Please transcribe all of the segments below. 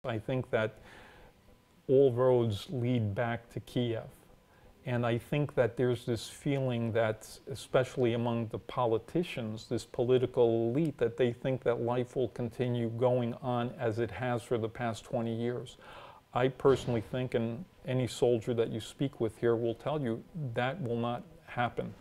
I think that all roads lead back to Kiev. And I think that there's this feeling that, especially among the politicians, this political elite, that they think that life will continue going on as it has for the past 20 years. I personally think, and any soldier that you speak with here will tell you, that will not happen.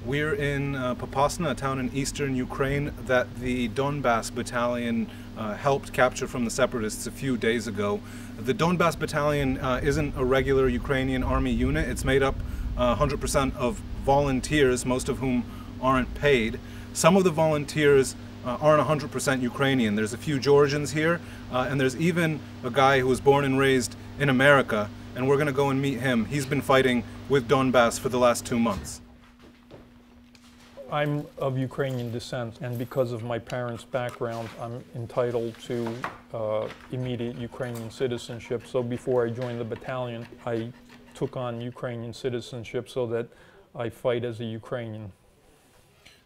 We're in Popasna, a town in eastern Ukraine that the Donbas battalion helped capture from the separatists a few days ago. The Donbas battalion isn't a regular Ukrainian army unit. It's made up 100% of volunteers, most of whom aren't paid. Some of the volunteers aren't 100% Ukrainian. There's a few Georgians here, and there's even a guy who was born and raised in America, and we're going to go and meet him. He's been fighting with Donbas for the last 2 months. I'm of Ukrainian descent, and because of my parents' background, I'm entitled to immediate Ukrainian citizenship. So before I joined the battalion, I took on Ukrainian citizenship so that I fight as a Ukrainian.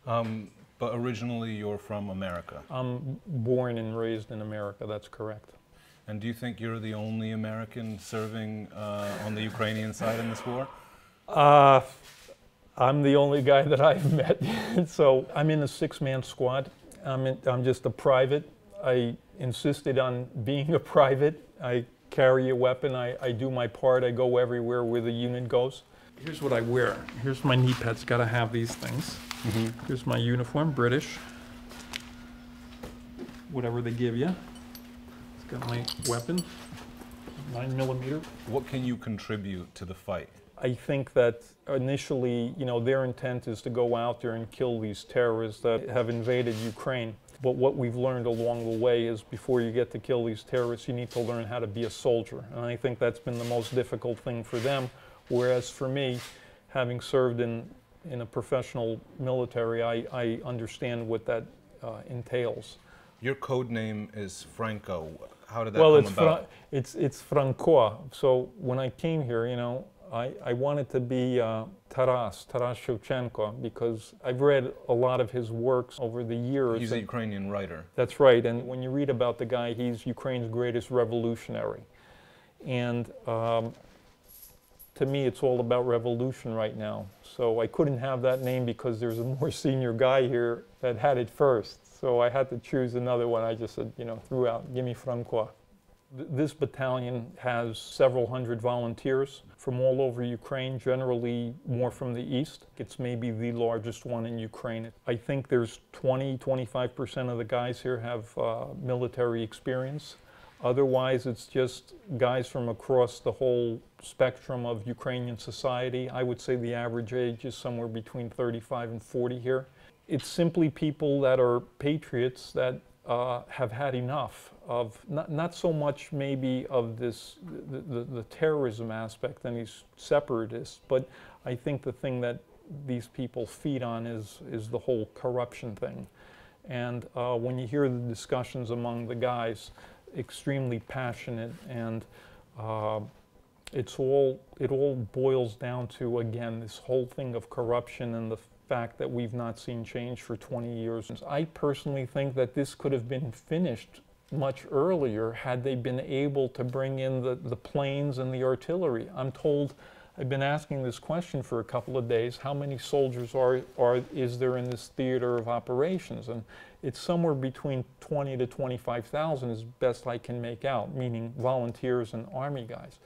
But originally you're from America? I'm born and raised in America, that's correct. And do you think you're the only American serving on the Ukrainian side in this war? I'm the only guy that I've met. So I'm in a 6-man squad. I'm just a private. I insisted on being a private. I carry a weapon. I do my part. I go everywhere where the unit goes. Here's what I wear. Here's my knee pads. Got to have these things. Here's my uniform, British. Whatever they give you. It's got my weapon, 9mm. What can you contribute to the fight? I think that initially, their intent is to go out there and kill these terrorists that have invaded Ukraine. But what we've learned along the way is before you get to kill these terrorists, you need to learn how to be a soldier. And I think that's been the most difficult thing for them. Whereas for me, having served in a professional military, I understand what that entails. Your code name is Franco. How did that come about? It's Franco. So when I came here, I wanted to be Taras Shevchenko, because I've read a lot of his works over the years. He's a Ukrainian writer. That's right, and when you read about the guy, he's Ukraine's greatest revolutionary. And to me, it's all about revolution right now. So I couldn't have that name because there's a more senior guy here that had it first. So I had to choose another one. I just said, threw out, give me Franco. This battalion has several hundred volunteers from all over Ukraine, generally more from the east. It's maybe the largest one in Ukraine. I think there's 20–25% of the guys here have military experience. Otherwise, it's just guys from across the whole spectrum of Ukrainian society. I would say the average age is somewhere between 35 and 40 here. It's simply people that are patriots that have had enough of, not so much maybe of this, the terrorism aspect and these separatists, but I think the thing that these people feed on is the whole corruption thing. And when you hear the discussions among the guys, extremely passionate, and it all boils down to, again, this whole thing of corruption and the fact that we've not seen change for 20 years. I personally think that this could have been finished much earlier had they been able to bring in the planes and the artillery. I'm told, I've been asking this question for a couple of days, how many soldiers is there in this theater of operations? And it's somewhere between 20 to 25,000 as best I can make out, meaning volunteers and army guys.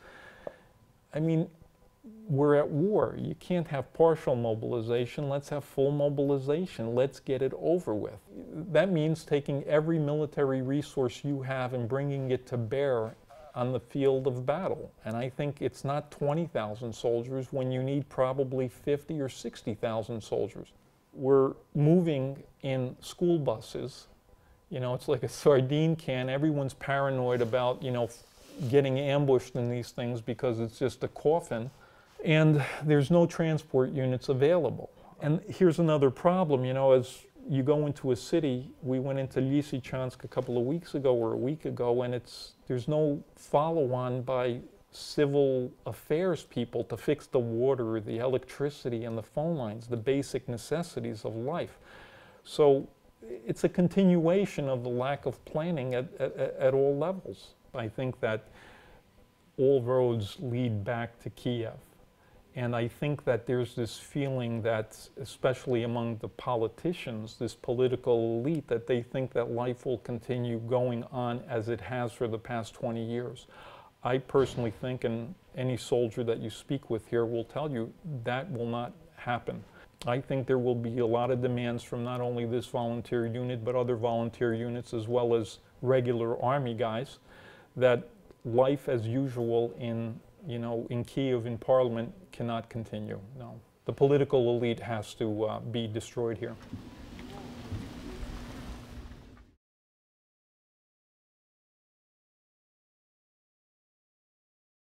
I mean, we're at war. You can't have partial mobilization. Let's have full mobilization. Let's get it over with. That means taking every military resource you have and bringing it to bear on the field of battle. And I think it's not 20,000 soldiers when you need probably 50 or 60,000 soldiers. We're moving in school buses. It's like a sardine can. Everyone's paranoid about, getting ambushed in these things because it's just a coffin. And there's no transport units available. And here's another problem, as you go into a city, we went into Lysychansk a couple of weeks ago or a week ago, and there's no follow-on by civil affairs people to fix the water, the electricity, and the phone lines, the basic necessities of life. So it's a continuation of the lack of planning at all levels. I think that all roads lead back to Kiev. And I think that there's this feeling that, especially among the politicians, this political elite, that they think that life will continue going on as it has for the past 20 years. I personally think, and any soldier that you speak with here will tell you, that will not happen. I think there will be a lot of demands from not only this volunteer unit, but other volunteer units, as well as regular Army guys, that life as usual in Kiev, in Parliament, cannot continue. No. The political elite has to be destroyed here.